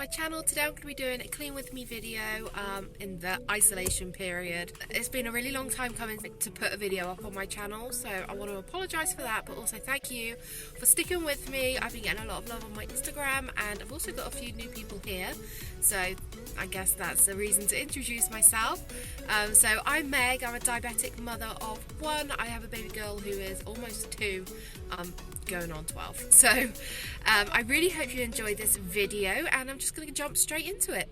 my channel. Today I'm going to be doing a clean with me video in the isolation period. It's been a really long time coming to put a video up on my channel, so I want to apologise for that, but also thank you for sticking with me. I've been getting a lot of love on my Instagram, and I've also got a few new people here, so I guess that's a reason to introduce myself. So I'm Meg, I'm a diabetic mother of 1. I have a baby girl who is almost 2, going on 12. So I really hope you enjoyed this video, and I'm just going to jump straight into it.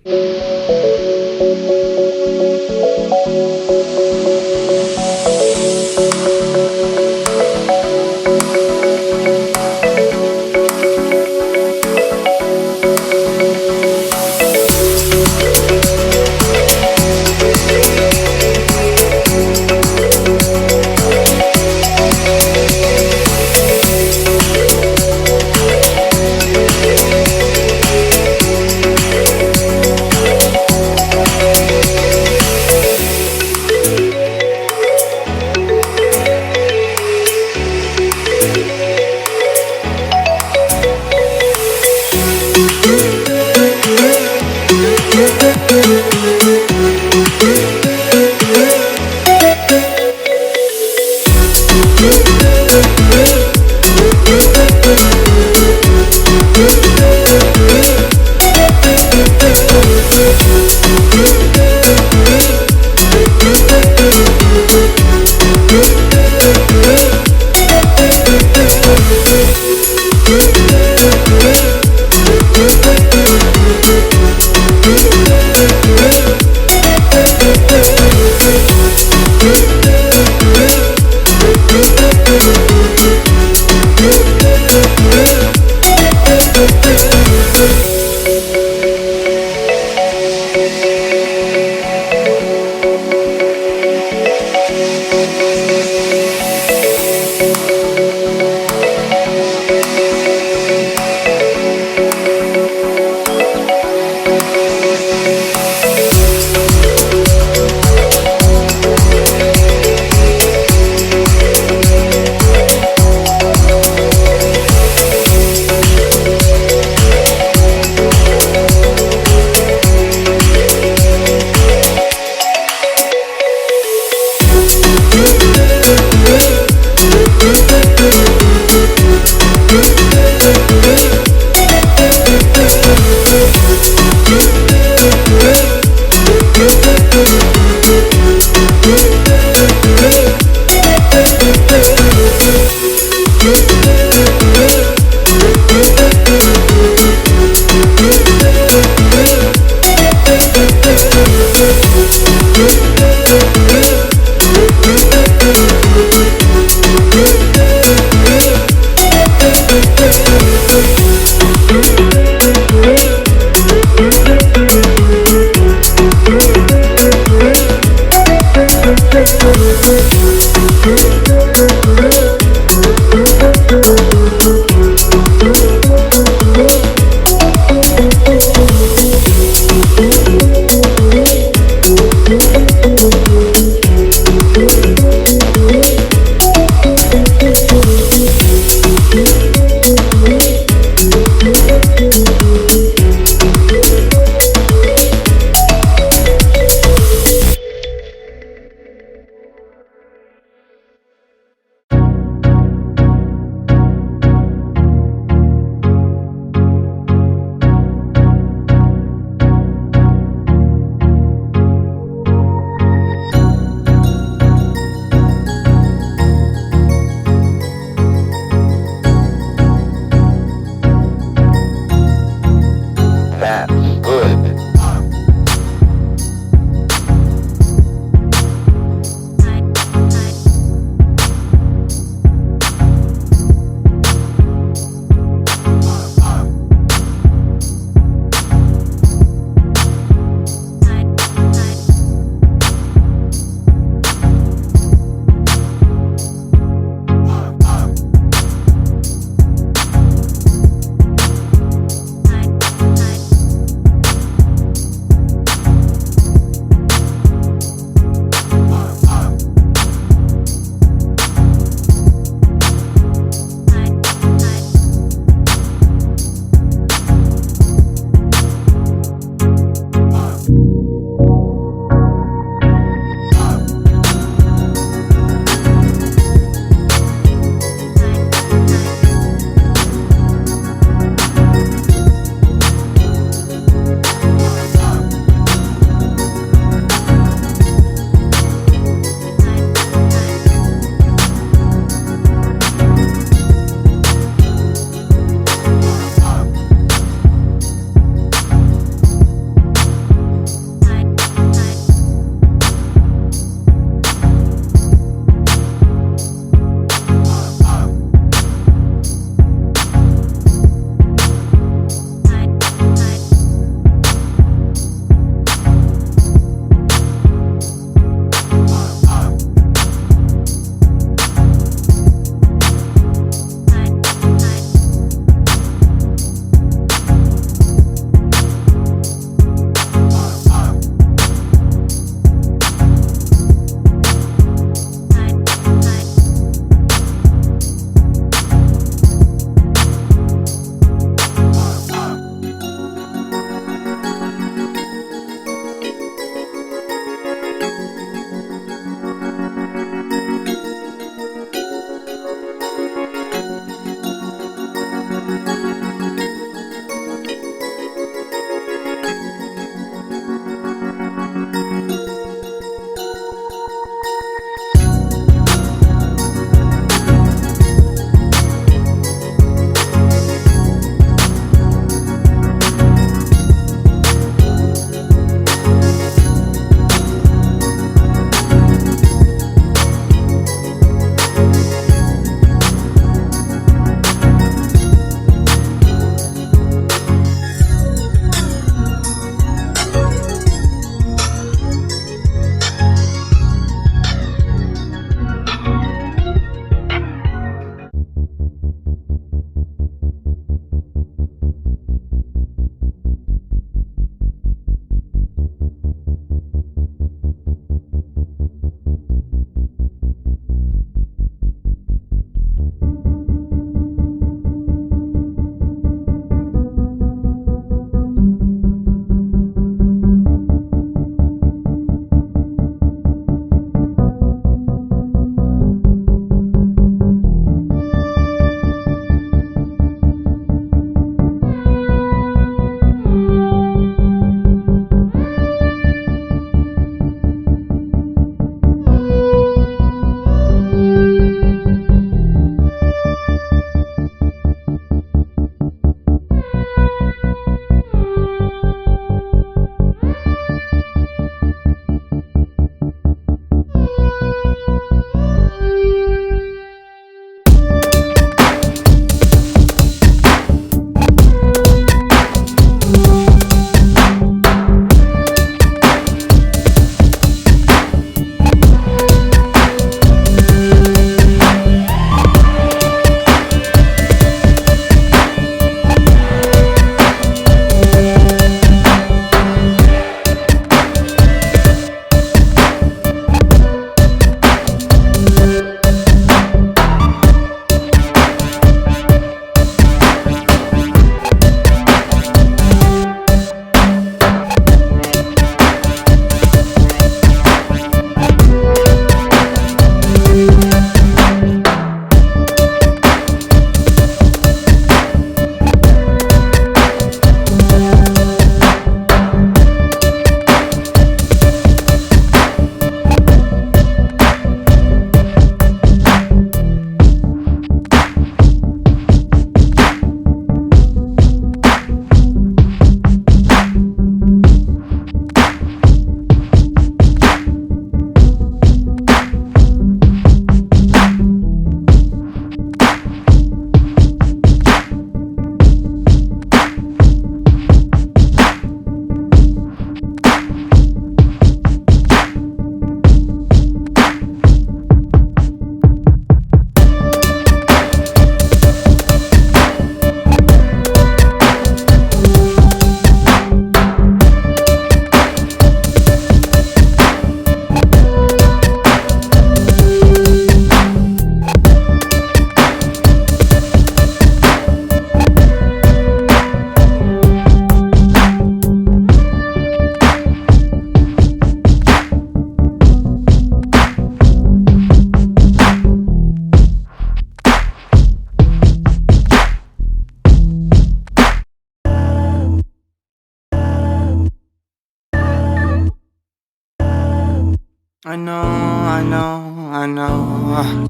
I know, I know, I know.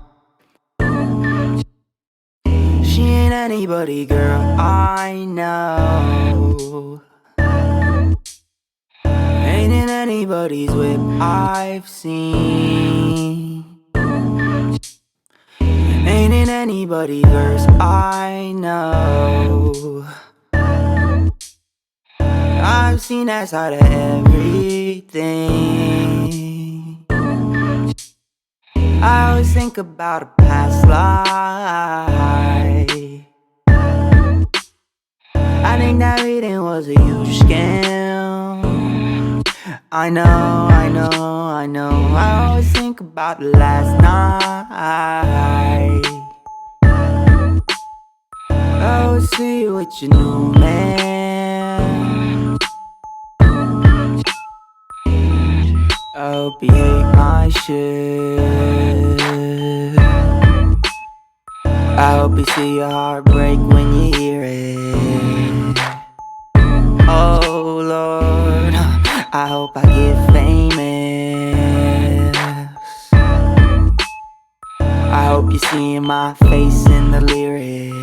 She ain't anybody, girl, I know. Ain't in anybody's whip I've seen. Ain't in anybody's verse I know. I've seen that side of everything. I always think about a past life. I think that reading was a huge scam. I know, I know, I know. I always think about the last night. Oh, see you with your new man. I hope you hate my shit. I hope you see your heart break when you hear it. Oh Lord, I hope I get famous. I hope you see my face in the lyrics.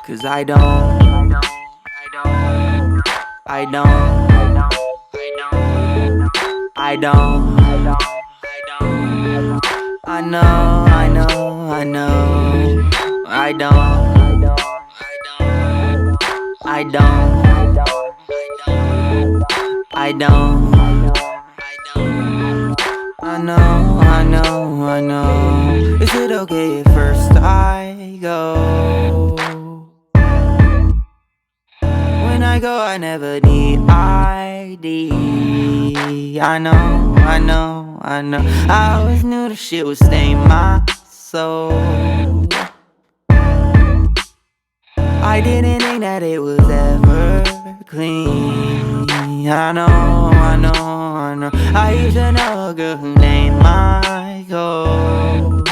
'Cause I don't, I don't, I don't, I know, I know, I know, I don't, I don't, I don't, I know, I know, I know. Is it okay if first I go? When I go, I never need ID. I know, I know, I know. I always knew the shit would stain my soul. I didn't think that it was ever clean. I know, I know, I know. I used to know a girl who named Michael.